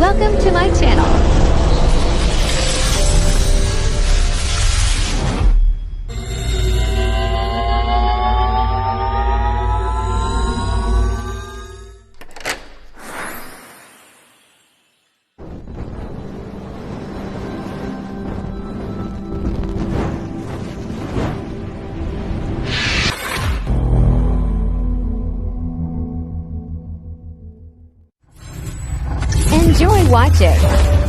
Welcome to my channel. Enjoy watching.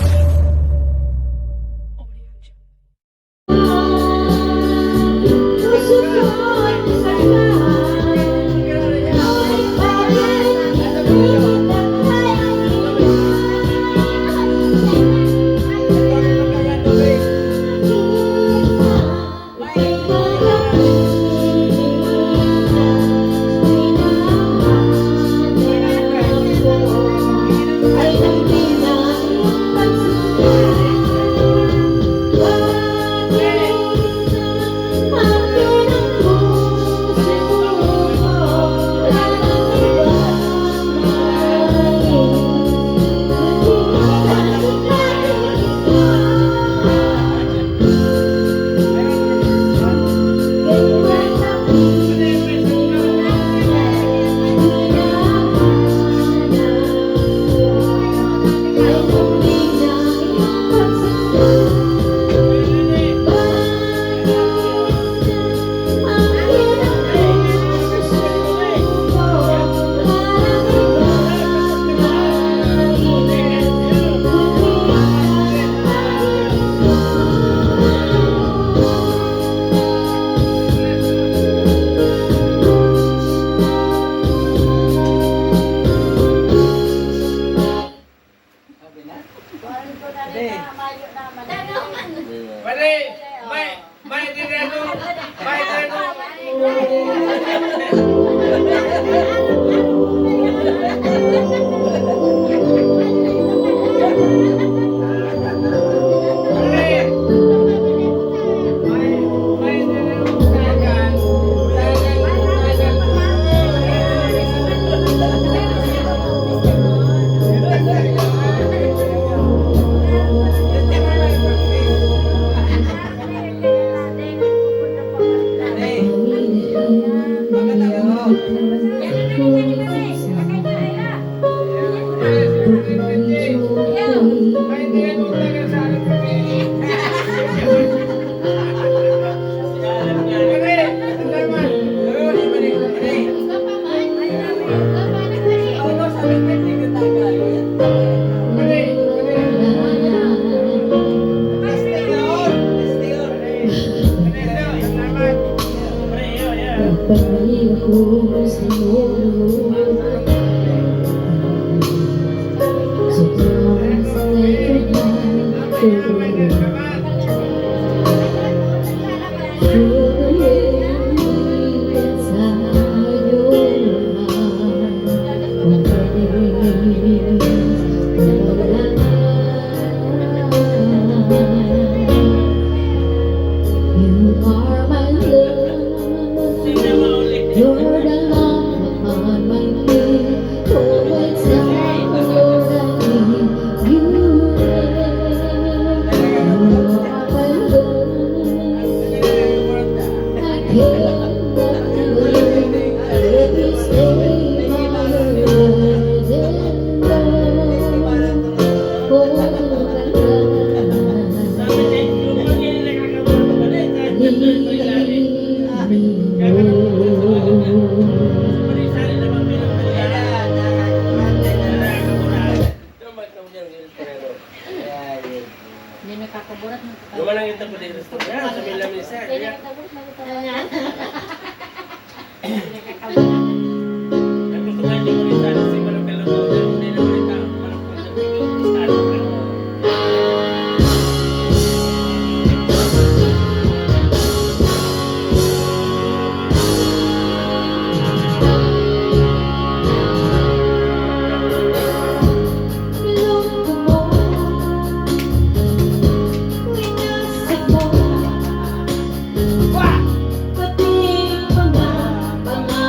Pati mga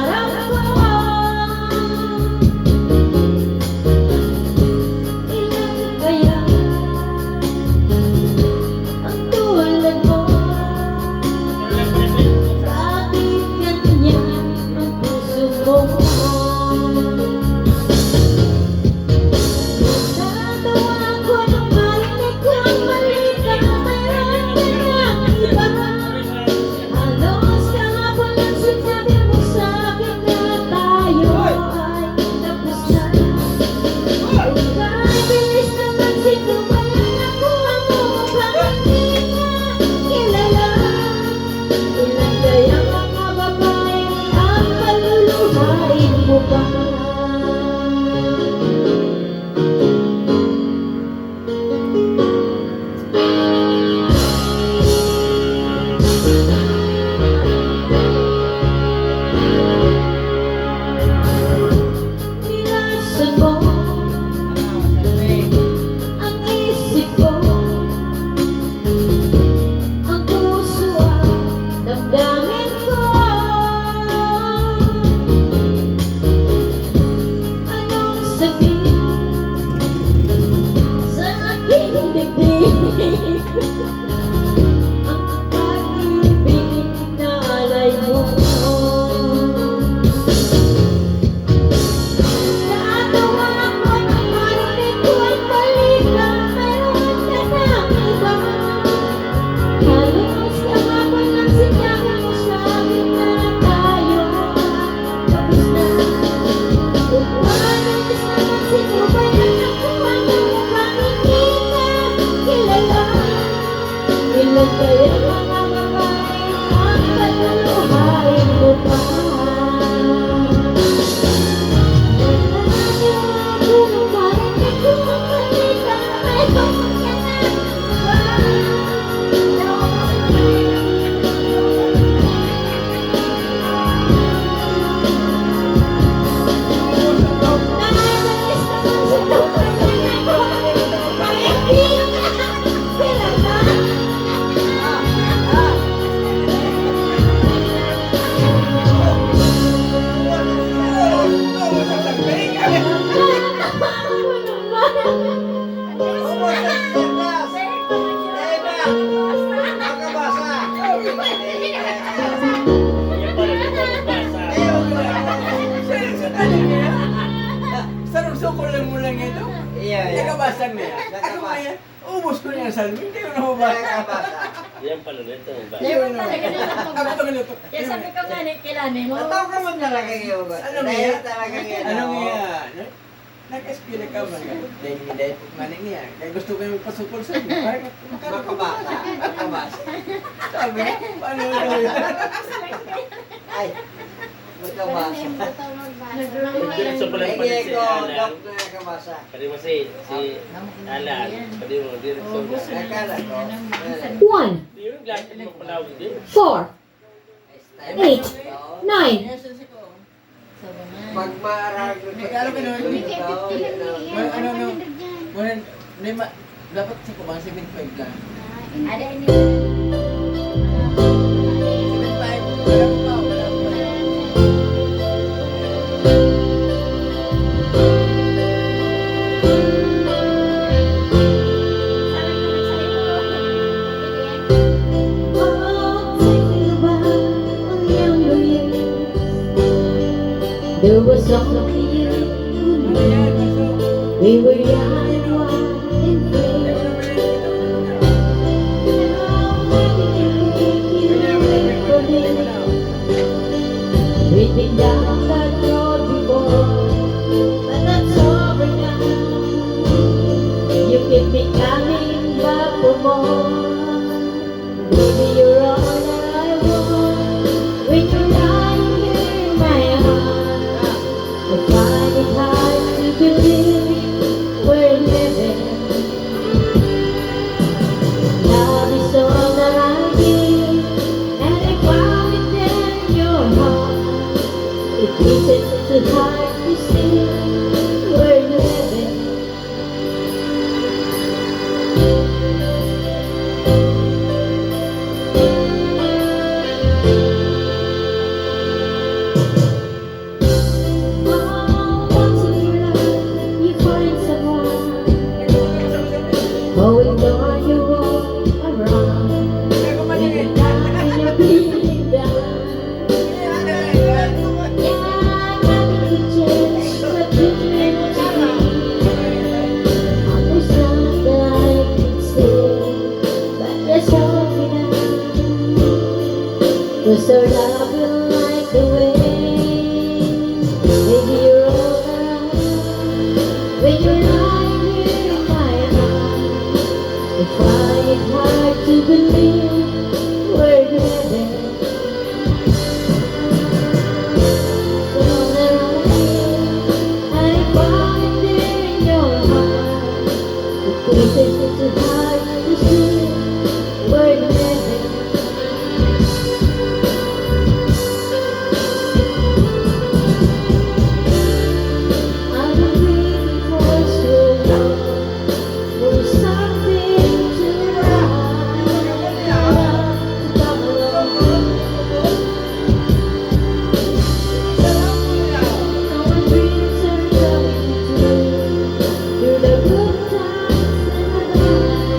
Sarong-sukol lang mo lang ito. Nakabasa niya. Ano ba yan? Ubus ko niya sa hindi ko na mabasa. Yan pala nito. Ewan talaga na Ako ito ganito. Kaya sabi ko nga, kilani mo. Tataw ka man talaga ngayon ba? Ano Dahil nga? talaga ngayon. Ano nga? Nag-espira ka ba? Dahil maning niya. Kaya gusto ko yung pasukol sa inyo. Makabasa. Makabasa. Sabi niya, paano yun? Ay. Makabasa. Diretso pala Ay, pala si ko. Alan. Doktor nakabasa. Pwede mo si Alan. Pwede mo diretso na. Nakala ko. 1, Yung lahat mo pala din. 4, 8, 9. Pag maarag Nag-aaral ka naman. Dapat sa kumang 7.5 ka. Ada ini. 7.5. Wala ko pa. Wala ko pa. There was only you, we were young and wild and free. We've been down that road before, but that's over now. You keep me coming back for more. Baby, you're all that I want. When you're lying here in my heart, I find it hard to believe we're living. Love is all that I need, and I found it in your heart. It isn't too hard to see we're living. Oh, once in your life you find someone, oh, ignore you all around. When you're down and you're bleeding down, yeah, nothing could change what you meant to me. There's not that I can say, but there's something else. 'Cause our love will light the way. Baby, you're all around. When you're lying here in my arms, I find it hard to believe we're living. All that I need, I found it in your heart. The pieces are too hard to see we're living. I've been waiting for so long for something to rise up, come along. Our dreams are coming true through the good times and the bad.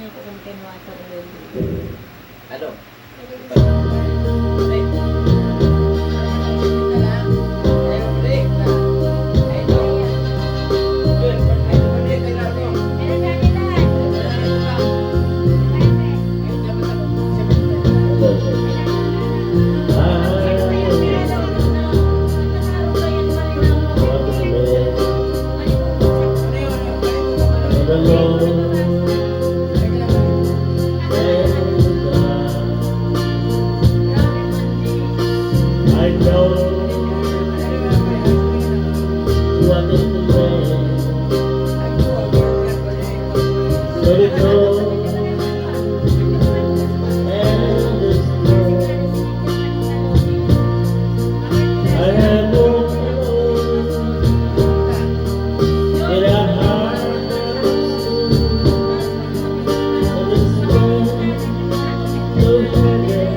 niya ko kung kinuha sa rin. Ano? I know what it means. Let it go and it's gone. I have no clothes in a heart and it's gone. No heaven.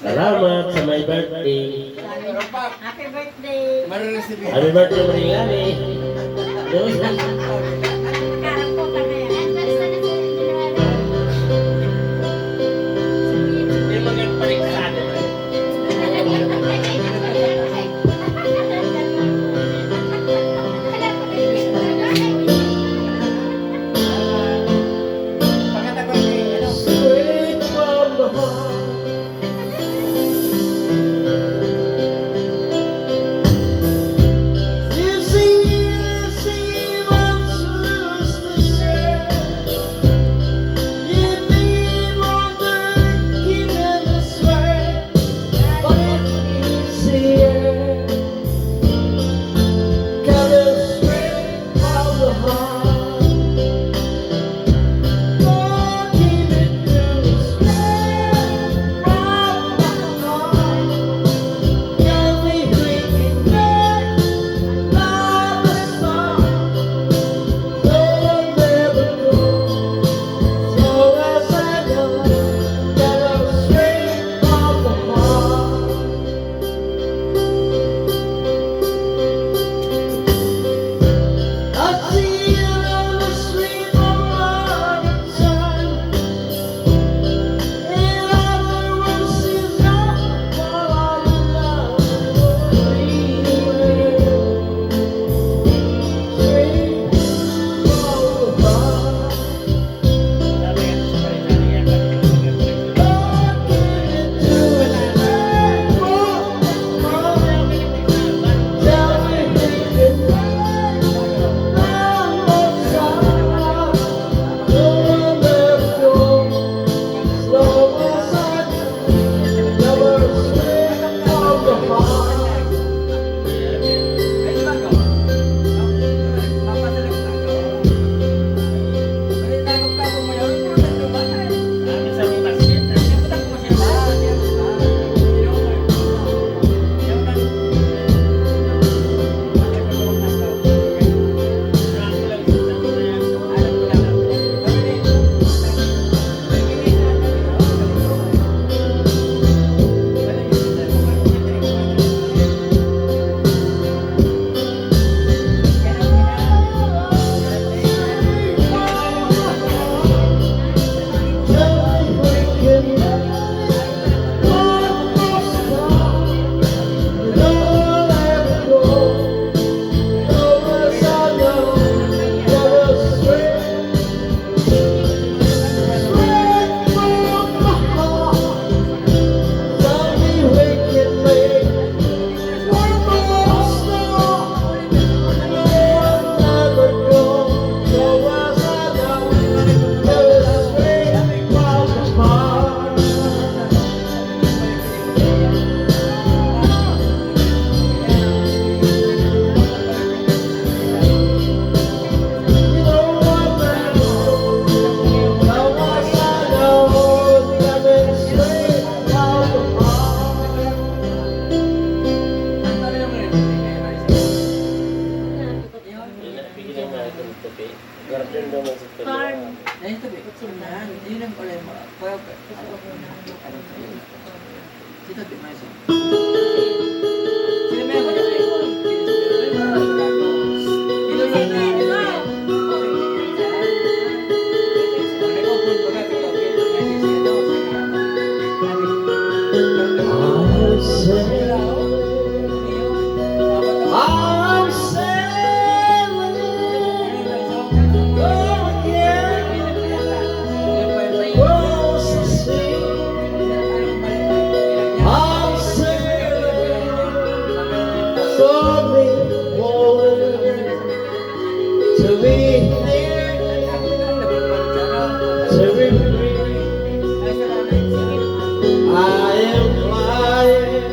Salamat sa my birthday. Happy birthday! Happy birthday, Marilani. Karap po kami. Hindi maging paliksado. Straight from the heart. You see what's I'm sailing across the sea. I'm sailing slowly forward to be near, to be free. I am flying.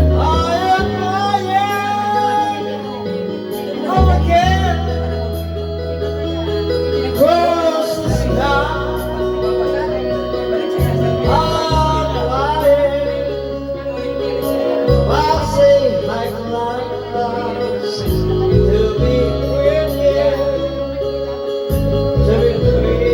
I am flying again across the sky. I'm flying, passing high clouds to be free, to be free.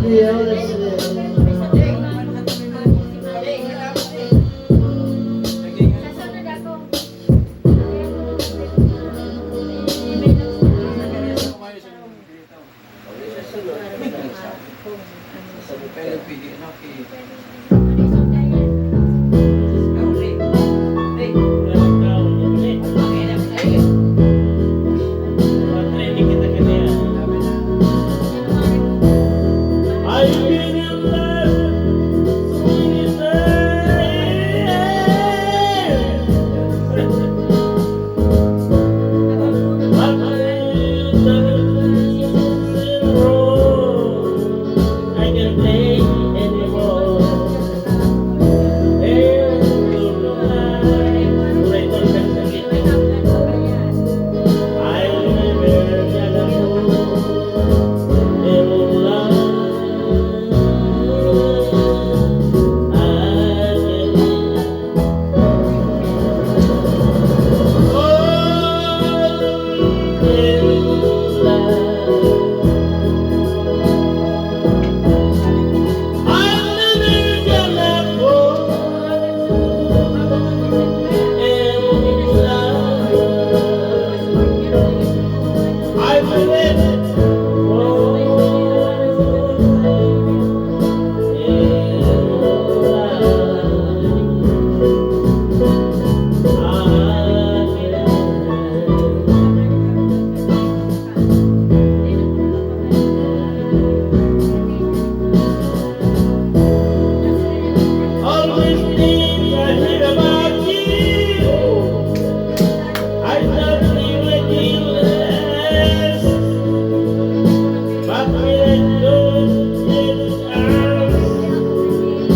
Hear me, hear me. these things I hear about you, I don't even feel less. But when I look in his arms,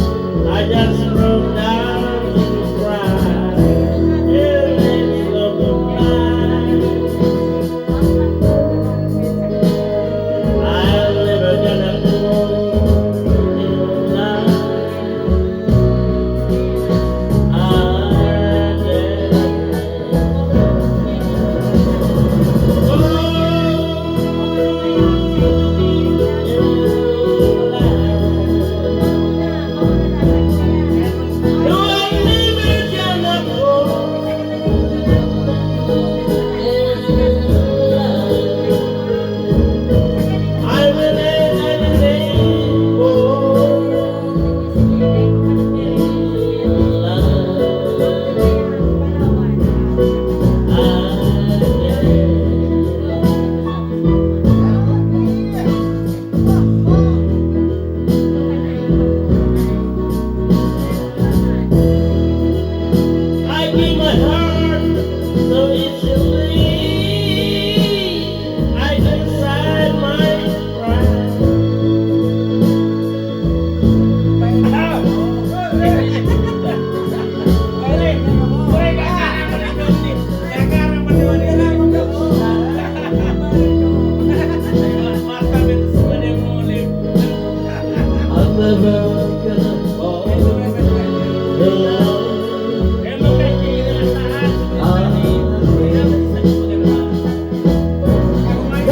I just broke down and cried. Yeah, it's love of mine. I'm never gonna fall in love I give my heart so easily. I decide my pride. I'm never gonna fall in love.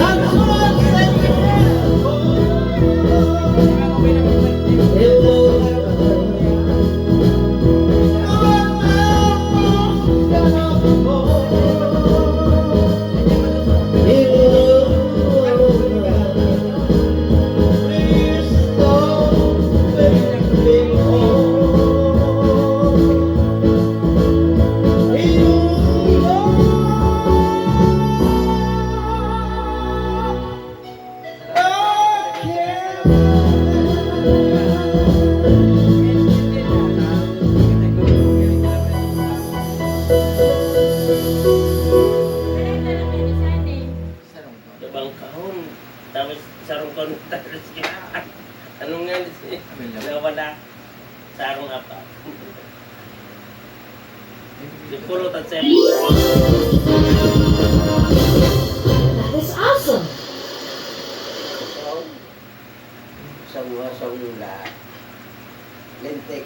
That's what I'm Dabang kahon. Tapos sarong kahon tapos anong nga nawala sarong apa. Dipulot at sep. That is awesome. Sa wula. Lintik.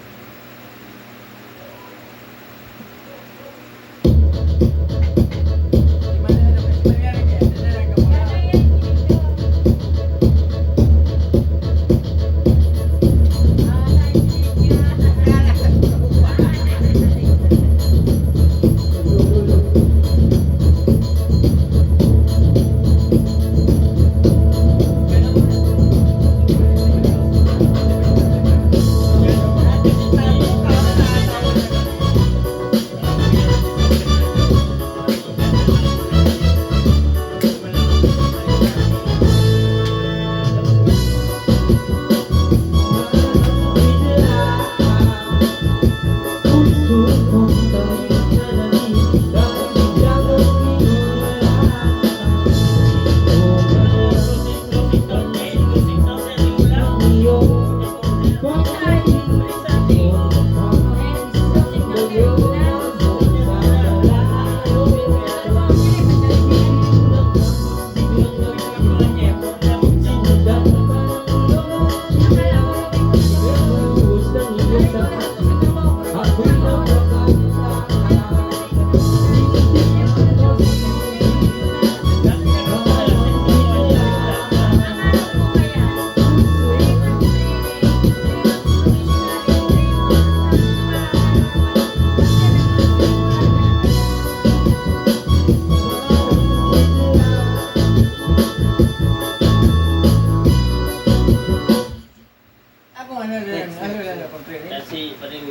Si pa rin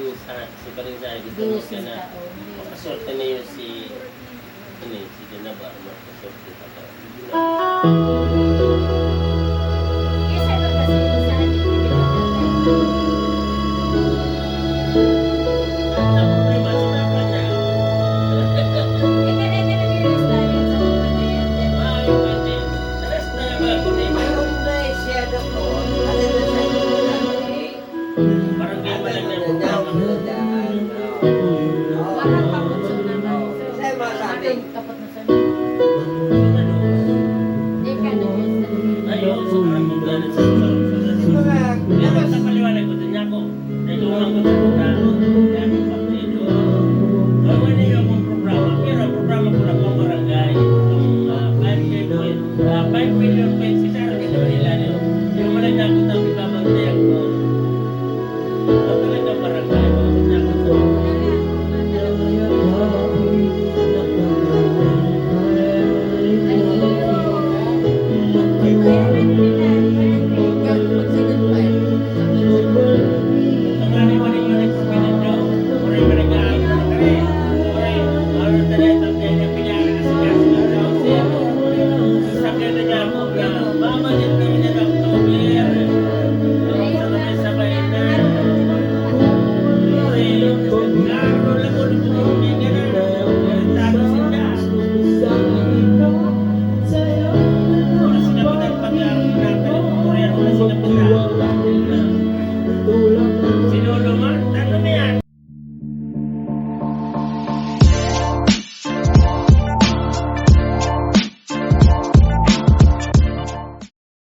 sa gusto mo Binusin na ka, oh. makaswerte na yun si Janaba, makaswerte pa ka. Kasi ba kasi sa atin, sa